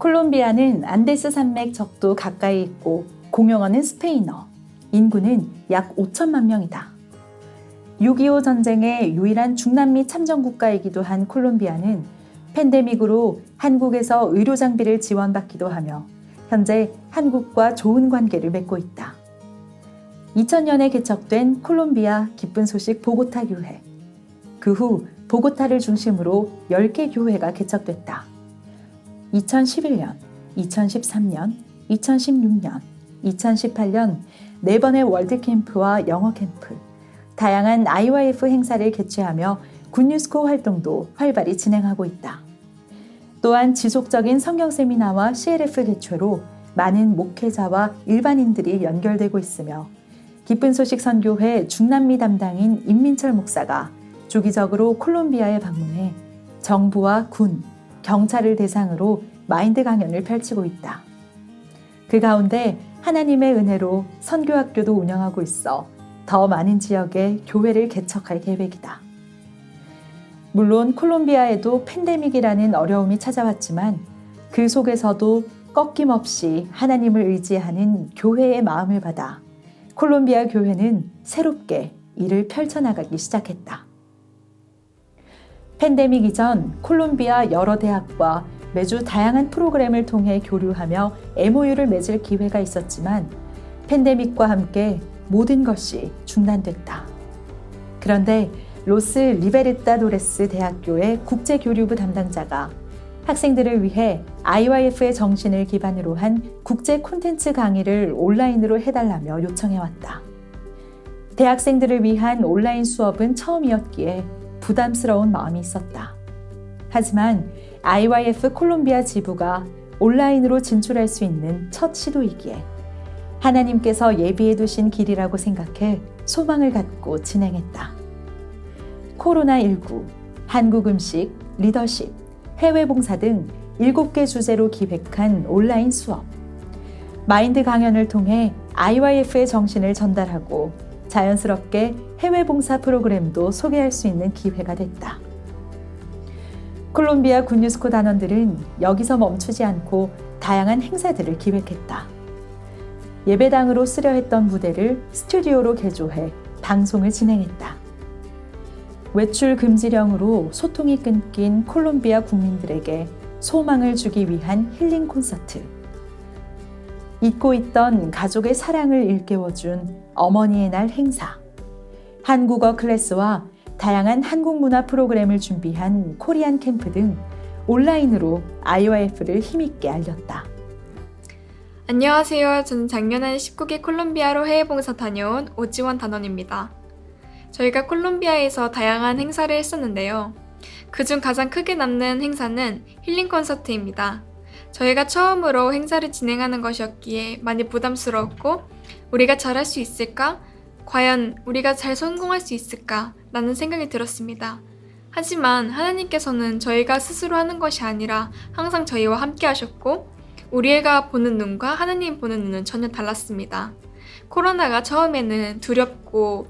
콜롬비아는 안데스 산맥 적도 가까이 있고 공용어는 스페인어, 인구는 약 5천만 명이다. 6.25 전쟁의 유일한 중남미 참전 국가이기도 한 콜롬비아는 팬데믹으로 한국에서 의료 장비를 지원받기도 하며 현재 한국과 좋은 관계를 맺고 있다. 2000년에 개척된 콜롬비아 기쁜 소식 보고타 교회. 그 후 보고타를 중심으로 10개 교회가 개척됐다. 2011년, 2013년, 2016년, 2018년 4번의 월드캠프와 영어캠프, 다양한 IYF 행사를 개최하며 굿뉴스코 활동도 활발히 진행하고 있다. 또한 지속적인 성경 세미나와 CLF 개최로 많은 목회자와 일반인들이 연결되고 있으며 기쁜 소식 선교회 중남미 담당인 임민철 목사가 주기적으로 콜롬비아에 방문해 정부와 군, 경찰을 대상으로 마인드 강연을 펼치고 있다. 그 가운데 하나님의 은혜로 선교학교도 운영하고 있어 더 많은 지역에 교회를 개척할 계획이다. 물론 콜롬비아에도 팬데믹이라는 어려움이 찾아왔지만 그 속에서도 꺾임없이 하나님을 의지하는 교회의 마음을 받아 콜롬비아 교회는 새롭게 일을 펼쳐나가기 시작했다. 팬데믹 이전 콜롬비아 여러 대학과 매주 다양한 프로그램을 통해 교류하며 MOU를 맺을 기회가 있었지만 팬데믹과 함께 모든 것이 중단됐다. 그런데 로스 리베르타도레스 대학교의 국제교류부 담당자가 학생들을 위해 IYF의 정신을 기반으로 한 국제 콘텐츠 강의를 온라인으로 해달라며 요청해왔다. 대학생들을 위한 온라인 수업은 처음이었기에 부담스러운 마음이 있었다. 하지만 IYF 콜롬비아 지부가 온라인으로 진출할 수 있는 첫 시도이기에 하나님께서 예비해 두신 길이라고 생각해 소망을 갖고 진행했다. 코로나19, 한국 음식, 리더십, 해외 봉사 등 7개 주제로 기획한 온라인 수업. 마인드 강연을 통해 IYF의 정신을 전달하고 자연스럽게 해외 봉사 프로그램도 소개할 수 있는 기회가 됐다. 콜롬비아 굿뉴스코 단원들은 여기서 멈추지 않고 다양한 행사들을 기획했다. 예배당으로 쓰려 했던 무대를 스튜디오로 개조해 방송을 진행했다. 외출 금지령으로 소통이 끊긴 콜롬비아 국민들에게 소망을 주기 위한 힐링 콘서트. 잊고 있던 가족의 사랑을 일깨워준 어머니의 날 행사. 한국어 클래스와 다양한 한국 문화 프로그램을 준비한 코리안 캠프 등 온라인으로 IYF를 힘있게 알렸다. 안녕하세요. 저는 작년에 19기 콜롬비아로 해외봉사 다녀온 오지원 단원입니다. 저희가 콜롬비아에서 다양한 행사를 했었는데요. 그중 가장 크게 남는 행사는 힐링 콘서트입니다. 저희가 처음으로 행사를 진행하는 것이었기에 많이 부담스러웠고 우리가 잘할 수 있을까? 과연 우리가 잘 성공할 수 있을까? 라는 생각이 들었습니다. 하지만 하나님께서는 저희가 스스로 하는 것이 아니라 항상 저희와 함께 하셨고 우리가 보는 눈과 하나님 보는 눈은 전혀 달랐습니다. 코로나가 처음에는 두렵고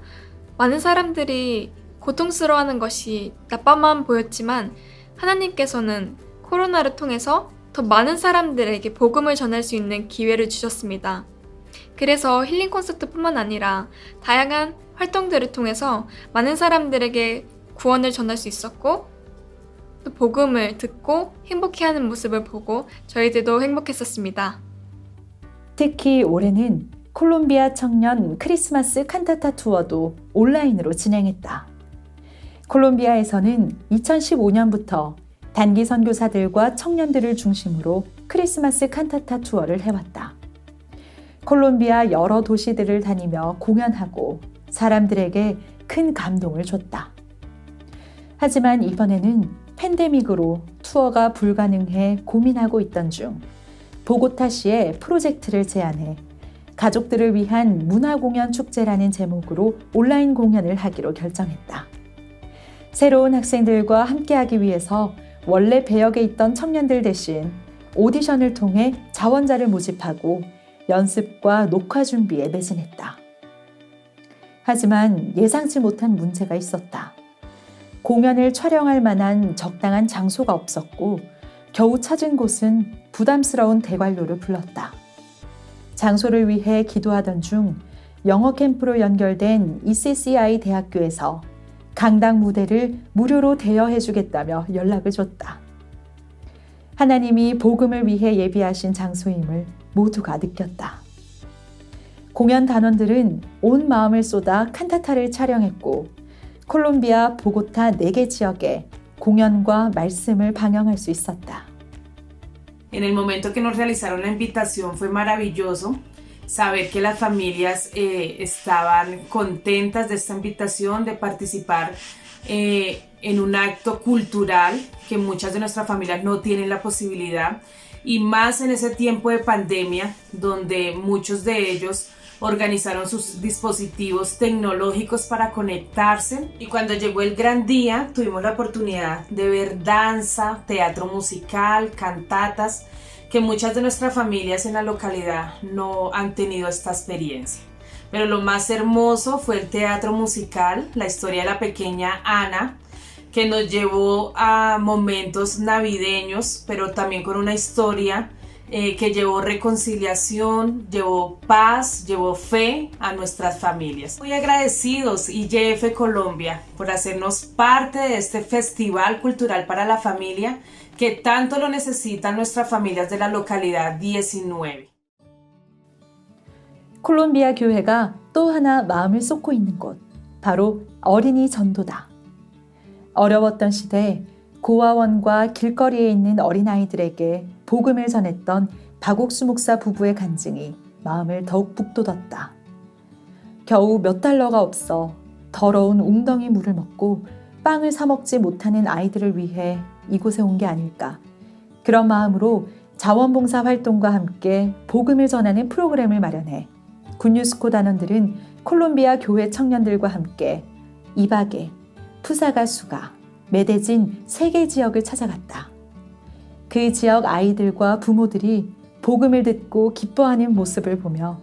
많은 사람들이 고통스러워하는 것이 나빠만 보였지만 하나님께서는 코로나를 통해서 더 많은 사람들에게 복음을 전할 수 있는 기회를 주셨습니다. 그래서 힐링 콘서트뿐만 아니라 다양한 활동들을 통해서 많은 사람들에게 구원을 전할 수 있었고 또 복음을 듣고 행복해하는 모습을 보고 저희들도 행복했었습니다. 특히 올해는 콜롬비아 청년 크리스마스 칸타타 투어도 온라인으로 진행했다. 콜롬비아에서는 2015년부터 단기 선교사들과 청년들을 중심으로 크리스마스 칸타타 투어를 해왔다. 콜롬비아 여러 도시들을 다니며 공연하고 사람들에게 큰 감동을 줬다. 하지만 이번에는 팬데믹으로 투어가 불가능해 고민하고 있던 중 보고타시에 프로젝트를 제안해 가족들을 위한 문화공연 축제라는 제목으로 온라인 공연을 하기로 결정했다. 새로운 학생들과 함께하기 위해서 원래 배역에 있던 청년들 대신 오디션을 통해 자원자를 모집하고 연습과 녹화 준비에 매진했다. 하지만 예상치 못한 문제가 있었다. 공연을 촬영할 만한 적당한 장소가 없었고 겨우 찾은 곳은 부담스러운 대관료를 불렀다. 장소를 위해 기도하던 중 영어 캠프로 연결된 ECCI 대학교에서 강당 무대를 무료로 대여해주겠다며 연락을 줬다. 하나님이 복음을 위해 예비하신 장소임을 모두가 느꼈다. 공연 단원들은 온 마음을 쏟아 칸타타를 촬영했고 콜롬비아 보고타 4개 지역에 공연과 말씀을 방영할 수 있었다. En el momento que nos realizaron la invitación fue maravilloso saber que las familias estaban contentas de esta invitación, de participar en un acto cultural que muchas de nuestras familias no tienen la posibilidad, y más en ese tiempo de pandemia donde muchos de ellos organizaron sus dispositivos tecnológicos para conectarse, y cuando llegó el gran día tuvimos la oportunidad de ver danza, teatro musical, cantatas, que muchas de nuestras familias en la localidad no han tenido esta experiencia. Pero lo más hermoso fue el teatro musical, la historia de la pequeña Ana, que nos llevó a momentos navideños, pero también con una historia que llevó reconciliación, llevó paz, llevó fe a nuestras familias. Muy agradecidos IYF Colombia por hacernos parte de este festival cultural para la familia que tanto lo necesitan nuestras familias de la localidad 19. 콜롬비아 교회가 또 하나 마음을 쏟고 있는 곳, 바로 어린이 전도다. 어려웠던 시대 고아원과 길거리에 있는 어린아이들에게 복음을 전했던 박옥수 목사 부부의 간증이 마음을 더욱 북돋았다. 겨우 몇 달러가 없어 더러운 웅덩이 물을 먹고 빵을 사 먹지 못하는 아이들을 위해 이곳에 온 게 아닐까. 그런 마음으로 자원봉사 활동과 함께 복음을 전하는 프로그램을 마련해 굿뉴스코 단원들은 콜롬비아 교회 청년들과 함께 이바게, 푸사가수가, 메데진 3개 지역을 찾아갔다. 그 지역 아이들과 부모들이 복음을 듣고 기뻐하는 모습을 보며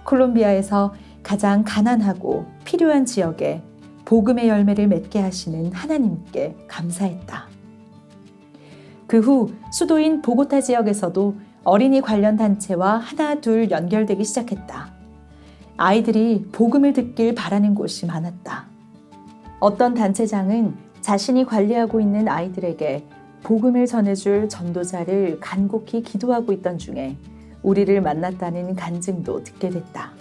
콜롬비아에서 가장 가난하고 필요한 지역에 복음의 열매를 맺게 하시는 하나님께 감사했다. 그 후 수도인 보고타 지역에서도 어린이 관련 단체와 하나 둘 연결되기 시작했다. 아이들이 복음을 듣길 바라는 곳이 많았다. 어떤 단체장은 자신이 관리하고 있는 아이들에게 복음을 전해줄 전도자를 간곡히 기도하고 있던 중에 우리를 만났다는 간증도 듣게 됐다.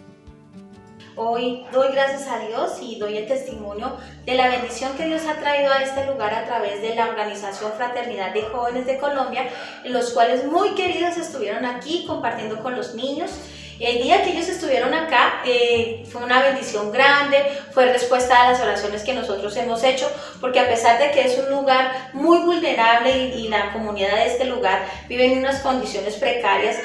Hoy doy gracias a Dios y doy el testimonio de la bendición que Dios ha traído a este lugar a través de la organización Fraternidad de Jóvenes de Colombia, en los cuales muy queridos estuvieron aquí compartiendo con los niños. El día que ellos estuvieron acá fue una bendición grande, fue respuesta a las oraciones que nosotros hemos hecho, porque a pesar de que es un lugar muy vulnerable y la comunidad de este lugar vive en unas condiciones precarias,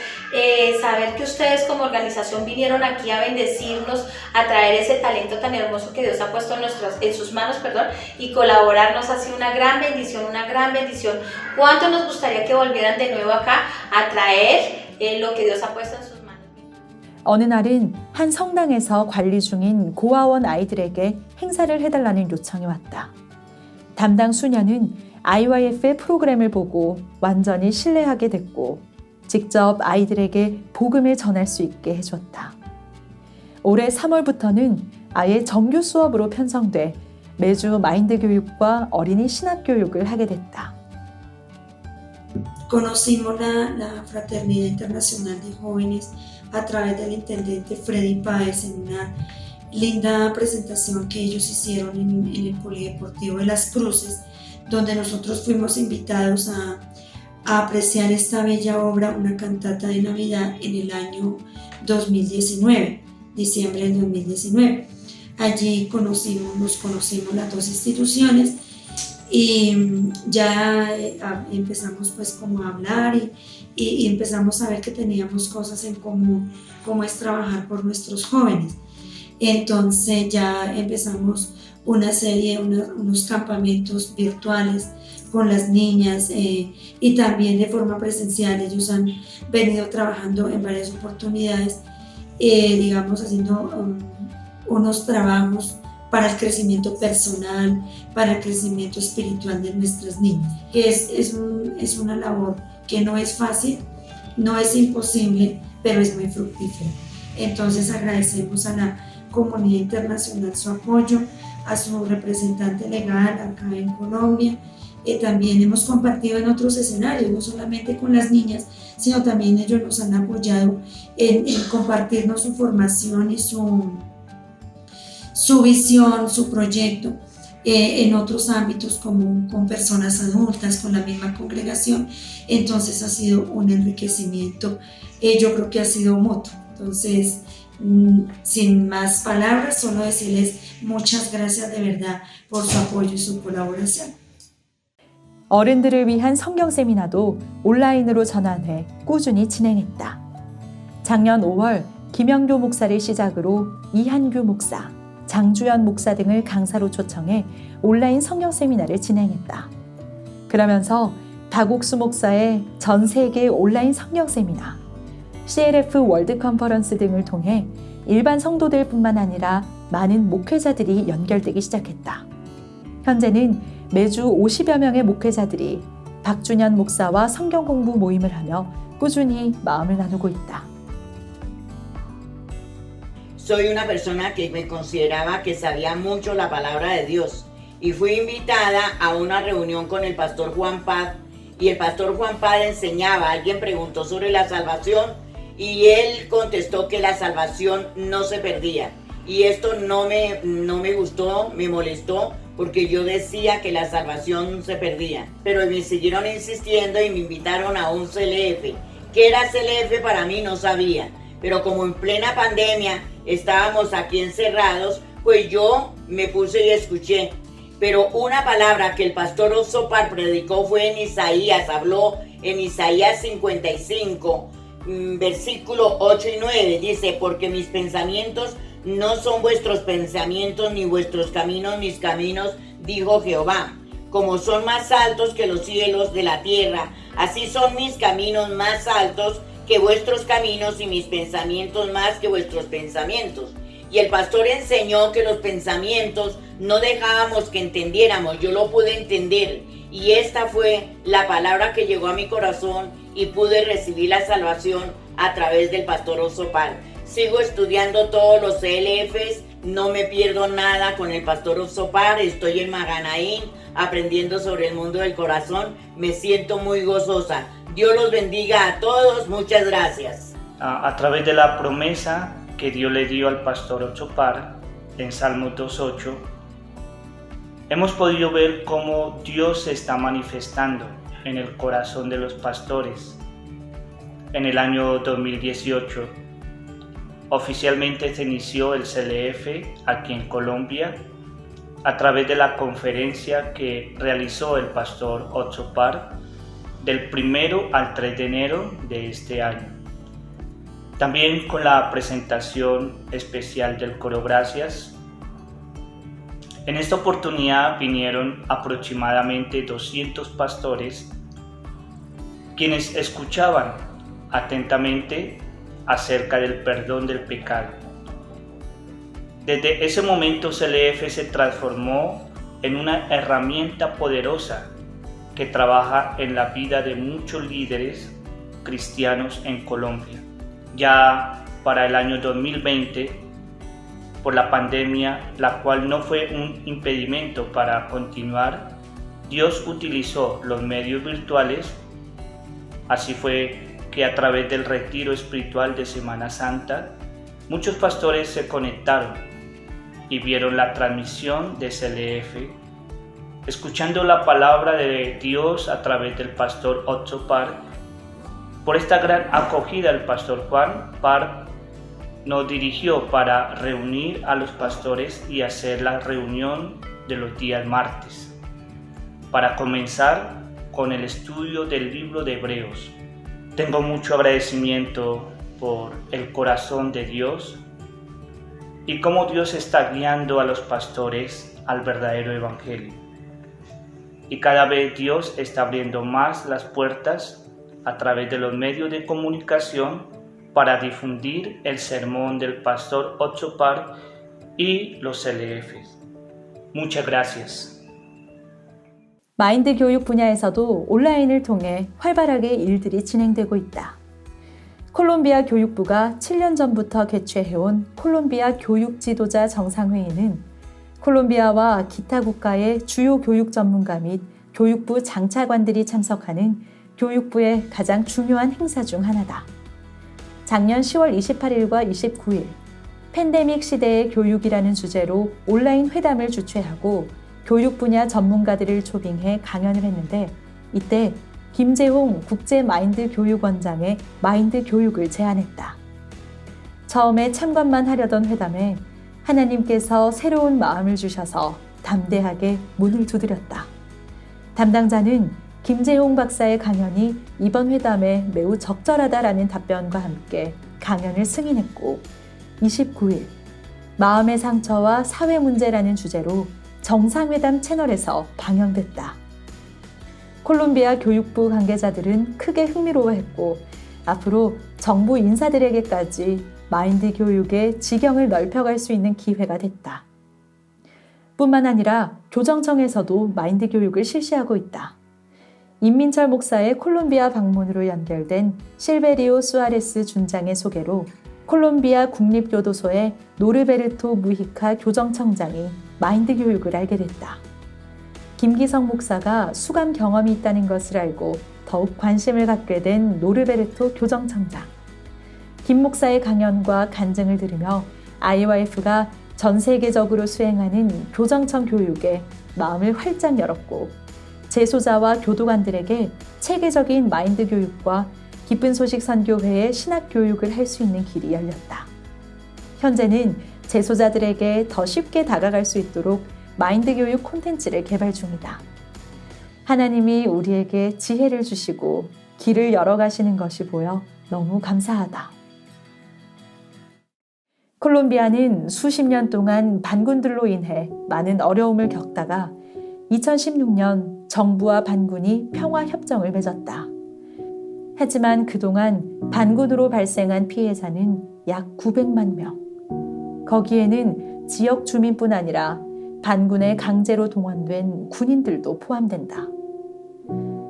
saber que ustedes como organización vinieron aquí a bendecirnos, a traer ese talento tan hermoso que Dios ha puesto en sus manos, y colaborarnos ha sido una gran bendición, una gran bendición. ¿Cuánto nos gustaría que volvieran de nuevo acá a traer lo que Dios ha puesto en sus manos? 어느 날은 한 성당에서 관리 중인 고아원 아이들에게 행사를 해달라는 요청이 왔다. 담당 수녀는 IYF의 프로그램을 보고 완전히 신뢰하게 됐고 직접 아이들에게 복음을 전할 수 있게 해줬다. 올해 3월부터는 아예 정규 수업으로 편성돼 매주 마인드 교육과 어린이 신학 교육을 하게 됐다. Conocimos la Fraternidad Internacional de Jóvenes a través del intendente Freddy Páez en una linda presentación que ellos hicieron en el Polideportivo de Las Cruces, donde nosotros fuimos invitados a apreciar esta bella obra, una cantata de Navidad en el año 2019, diciembre del 2019. Allí nos conocimos las dos instituciones y ya empezamos pues como a hablar y empezamos a ver que teníamos cosas en común, como es trabajar por nuestros jóvenes. Entonces ya empezamos una serie, unos campamentos virtuales con las niñas y también de forma presencial. Ellos han venido trabajando en varias oportunidades, digamos haciendo unos trabajos para el crecimiento personal, para el crecimiento espiritual de nuestras niñas. Es una labor que no es fácil, no es imposible, pero es muy fructífera. Entonces agradecemos a la comunidad internacional su apoyo, a su representante legal acá en Colombia. También hemos compartido en otros escenarios, no solamente con las niñas, sino también ellos nos han apoyado en compartirnos su formación y su visión, su proyecto en otros ámbitos como con personas adultas, con la misma congregación. Entonces ha sido un enriquecimiento, yo creo que ha sido mutuo. Entonces, sin más palabras, solo decirles muchas gracias de verdad por su apoyo y su colaboración. 어른들을 위한 성경 세미나도 온라인으로 전환해 꾸준히 진행했다. 작년 5월 김영교 목사를 시작으로 이한규 목사, 장주연 목사 등을 강사로 초청해 온라인 성경 세미나를 진행했다. 그러면서 박옥수 목사의 전 세계 온라인 성경 세미나, CLF 월드 컨퍼런스 등을 통해 일반 성도들뿐만 아니라 많은 목회자들이 연결되기 시작했다. 현재는 매주 50여 명의 목회자들이 박준현 목사와 성경 공부 모임을 하며 꾸준히 마음을 나누고 있다. Soy una persona que me consideraba que sabía mucho la palabra de Dios y fui invitada a una reunión con el pastor Juan Paz y el pastor Juan Paz enseñaba, alguien preguntó sobre la salvación y él contestó que la salvación no se perdía y esto no me gustó, me molestó porque yo decía que la salvación se perdía, pero me siguieron insistiendo y me invitaron a un CLF. ¿Qué era CLF? Para mí no sabía, pero como en plena pandemia estábamos aquí encerrados, pues yo me puse y escuché. Pero una palabra que el pastor Oxopar predicó fue en Isaías, habló en Isaías 55, versículo 8 y 9, dice, porque mis pensamientos no son vuestros pensamientos, ni vuestros caminos mis caminos, dijo Jehová. Como son más altos que los cielos de la tierra, así son mis caminos más altos que vuestros caminos y mis pensamientos más que vuestros pensamientos. Y el pastor enseñó que los pensamientos no dejábamos que entendiéramos, yo lo pude entender. Y esta fue la palabra que llegó a mi corazón y pude recibir la salvación a través del pastor Oxopar. Sigo estudiando todos los CLFs, no me pierdo nada con el pastor Oxopar, estoy en Maganaín aprendiendo sobre el mundo del corazón, me siento muy gozosa. Dios los bendiga a todos, muchas gracias. A través de la promesa que Dios le dio al pastor Oxopar en Salmo 2.8, hemos podido ver cómo Dios se está manifestando en el corazón de los pastores. En el año 2018, oficialmente se inició el CLF aquí en Colombia a través de la conferencia que realizó el pastor Oxopar del 1 al 3 de enero de este año. También con la presentación especial del Coro Gracias. En esta oportunidad vinieron aproximadamente 200 pastores quienes escuchaban atentamente acerca del perdón del pecado. Desde ese momento CLF se transformó en una herramienta poderosa que trabaja en la vida de muchos líderes cristianos en Colombia. Ya para el año 2020, por la pandemia, la cual no fue un impedimento para continuar, Dios utilizó los medios virtuales. Así fue que a través del retiro espiritual de Semana Santa, muchos pastores se conectaron y vieron la transmisión de CLF, escuchando la palabra de Dios a través del pastor Oxopar. Por esta gran acogida, el pastor Juan Par nos dirigió para reunir a los pastores y hacer la reunión de los días martes, para comenzar con el estudio del libro de Hebreos. Tengo mucho agradecimiento por el corazón de Dios y cómo Dios está guiando a los pastores al verdadero evangelio. Y cada vez Dios está abriendo más las puertas a través de los medios de comunicación para difundir el sermón del pastor Oxopar y los CLFs. Muchas gracias. 마인드 교육 분야에서도 온라인을 통해 활발하게 일들이 진행되고 있다. 콜롬비아 교육부가 7년 전부터 개최해온 콜롬비아 교육 지도자 정상회의는 콜롬비아와 기타 국가의 주요 교육 전문가 및 교육부 장차관들이 참석하는 교육부의 가장 중요한 행사 중 하나다. 작년 10월 28일과 29일 팬데믹 시대의 교육이라는 주제로 온라인 회담을 주최하고 교육 분야 전문가들을 초빙해 강연을 했는데 이때 김재홍 국제마인드교육원장의 마인드 교육을 제안했다. 처음에 참관만 하려던 회담에 하나님께서 새로운 마음을 주셔서 담대하게 문을 두드렸다. 담당자는 김재홍 박사의 강연이 이번 회담에 매우 적절하다라는 답변과 함께 강연을 승인했고 29일 마음의 상처와 사회 문제라는 주제로 정상회담 채널에서 방영됐다. 콜롬비아 교육부 관계자들은 크게 흥미로워했고 앞으로 정부 인사들에게까지 마인드 교육의 지경을 넓혀갈 수 있는 기회가 됐다. 뿐만 아니라 교정청에서도 마인드 교육을 실시하고 있다. 임민철 목사의 콜롬비아 방문으로 연결된 실베리오 수아레스 준장의 소개로 콜롬비아 국립교도소의 노르베르토 무히카 교정청장이 마인드 교육을 알게 됐다. 김기성 목사가 수감 경험이 있다는 것을 알고 더욱 관심을 갖게 된 노르베르토 교정청장. 김 목사의 강연과 간증을 들으며 IYF가 전 세계적으로 수행하는 교정청 교육에 마음을 활짝 열었고 재소자와 교도관들에게 체계적인 마인드 교육과 기쁜 소식 선교회의 신학 교육을 할 수 있는 길이 열렸다. 현재는 재소자들에게 더 쉽게 다가갈 수 있도록 마인드 교육 콘텐츠를 개발 중이다. 하나님이 우리에게 지혜를 주시고 길을 열어가시는 것이 보여 너무 감사하다. 콜롬비아는 수십 년 동안 반군들로 인해 많은 어려움을 겪다가 2016년 정부와 반군이 평화협정을 맺었다. 하지만 그동안 반군으로 발생한 피해자는 약 900만 명. 거기에는 지역 주민뿐 아니라 반군에 강제로 동원된 군인들도 포함된다.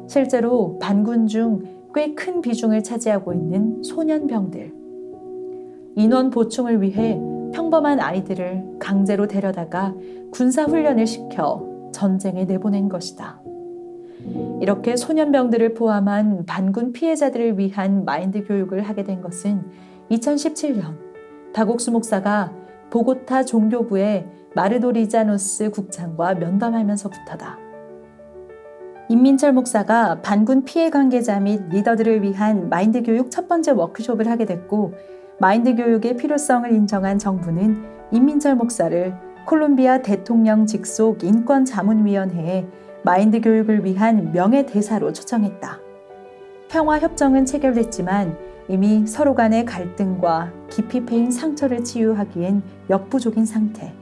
실제로 반군 중 꽤 큰 비중을 차지하고 있는 소년병들. 인원 보충을 위해 평범한 아이들을 강제로 데려다가 군사훈련을 시켜 전쟁에 내보낸 것이다. 이렇게 소년병들을 포함한 반군 피해자들을 위한 마인드 교육을 하게 된 것은 2017년 박옥수 목사가 보고타 종교부의 마르도 리자노스 국장과 면담하면서부터다. 임민철 목사가 반군 피해 관계자 및 리더들을 위한 마인드 교육 첫 번째 워크숍을 하게 됐고 마인드 교육의 필요성을 인정한 정부는 임민철 목사를 콜롬비아 대통령 직속 인권자문위원회에 마인드 교육을 위한 명예대사로 초청했다. 평화협정은 체결됐지만 이미 서로 간의 갈등과 깊이 패인 상처를 치유하기엔 역부족인 상태.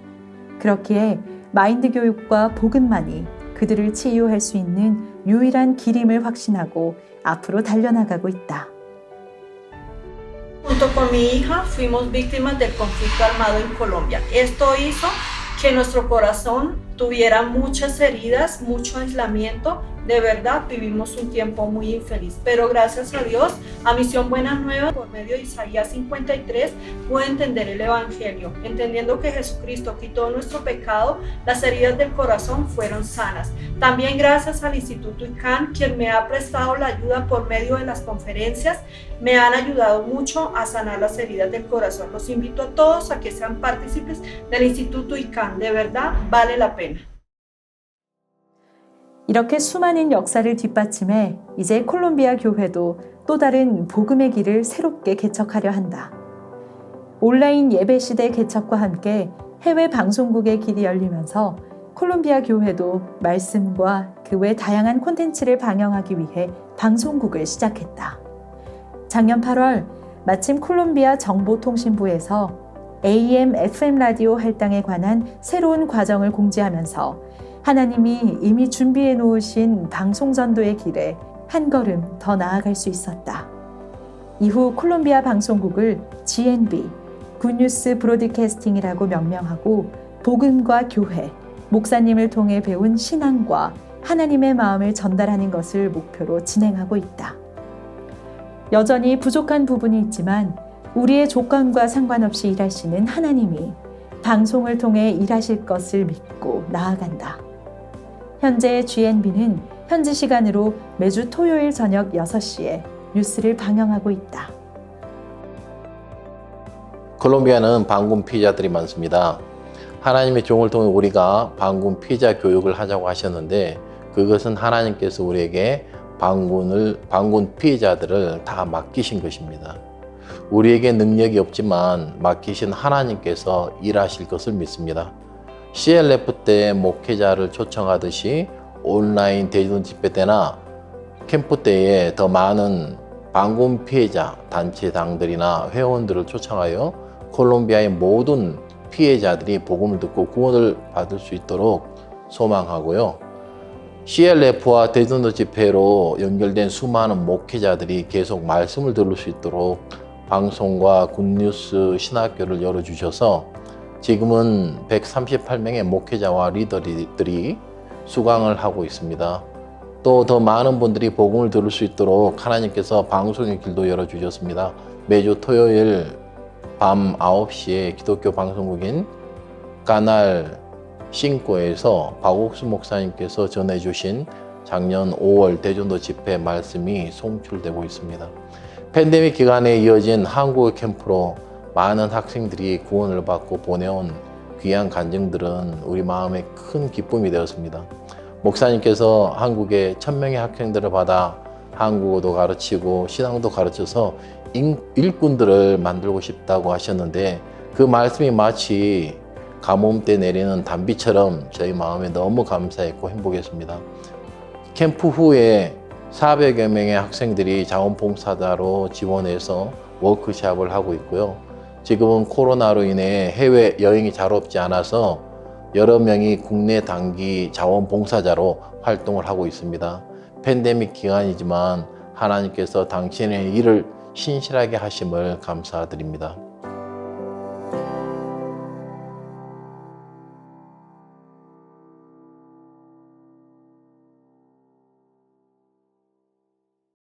그렇기에 마인드 교육과 복음만이 그들을 치유할 수 있는 유일한 길임을 확신하고 앞으로 달려나가고 있다. Junto con mi hija fuimos víctimas del conflicto armado en Colombia. Esto hizo que nuestro corazón tuviera muchas heridas, mucho aislamiento. De verdad vivimos un tiempo muy infeliz, pero gracias a Dios, a Misión Buenas Nuevas, por medio de Isaías 53, pude entender el Evangelio. Entendiendo que Jesucristo quitó nuestro pecado, las heridas del corazón fueron sanas. También gracias al Instituto ICANN, quien me ha prestado la ayuda por medio de las conferencias, me han ayudado mucho a sanar las heridas del corazón. Los invito a todos a que sean partícipes del Instituto ICANN. De verdad, vale la pena. 이렇게 수많은 역사를 뒷받침해 이제 콜롬비아 교회도 또 다른 복음의 길을 새롭게 개척하려 한다. 온라인 예배 시대 개척과 함께 해외 방송국의 길이 열리면서 콜롬비아 교회도 말씀과 그 외 다양한 콘텐츠를 방영하기 위해 방송국을 시작했다. 작년 8월 마침 콜롬비아 정보통신부에서 AM, FM 라디오 할당에 관한 새로운 과정을 공지하면서 하나님이 이미 준비해 놓으신 방송전도의 길에 한 걸음 더 나아갈 수 있었다. 이후 콜롬비아 방송국을 GNB, 굿뉴스 브로드캐스팅이라고 명명하고 복음과 교회, 목사님을 통해 배운 신앙과 하나님의 마음을 전달하는 것을 목표로 진행하고 있다. 여전히 부족한 부분이 있지만 우리의 조건과 상관없이 일하시는 하나님이 방송을 통해 일하실 것을 믿고 나아간다. 현재 GNB는 현지 시간으로 매주 토요일 저녁 6시에 뉴스를 방영하고 있다. 콜롬비아는 방군 피해자들이 많습니다. 하나님의 종을 통해 우리가 방군 피해자 교육을 하자고 하셨는데 그것은 하나님께서 우리에게 방군 피해자들을 다 맡기신 것입니다. 우리에게 능력이 없지만 맡기신 하나님께서 일하실 것을 믿습니다. CLF 때 목회자를 초청하듯이 온라인 대전 집회 때나 캠프 때에 더 많은 방군 피해자 단체장들이나 회원들을 초청하여 콜롬비아의 모든 피해자들이 복음을 듣고 구원을 받을 수 있도록 소망하고요. CLF와 대전도 집회로 연결된 수많은 목회자들이 계속 말씀을 들을 수 있도록 방송과 굿뉴스 신학교를 열어주셔서 지금은 138명의 목회자와 리더들이 수강을 하고 있습니다. 또 더 많은 분들이 복음을 들을 수 있도록 하나님께서 방송의 길도 열어주셨습니다. 매주 토요일 밤 9시에 기독교 방송국인 까날 5에서 박옥수 목사님께서 전해주신 작년 5월 대전도 집회 말씀이 송출되고 있습니다. 팬데믹 기간에 이어진 한국의 캠프로 많은 학생들이 구원을 받고 보내온 귀한 간증들은 우리 마음에 큰 기쁨이 되었습니다. 목사님께서 한국에 1000명의 학생들을 받아 한국어도 가르치고 신앙도 가르쳐서 일꾼들을 만들고 싶다고 하셨는데 그 말씀이 마치 가뭄 때 내리는 단비처럼 저희 마음에 너무 감사했고 행복했습니다. 캠프 후에 400여 명의 학생들이 자원봉사자로 지원해서 워크숍을 하고 있고요. 지금은 코로나로 인해 해외 여행이 잘 없지 않아서 여러 명이 국내 단기 자원봉사자로 활동을 하고 있습니다. 팬데믹 기간이지만 하나님께서 당신의 일을 신실하게 하심을 감사드립니다.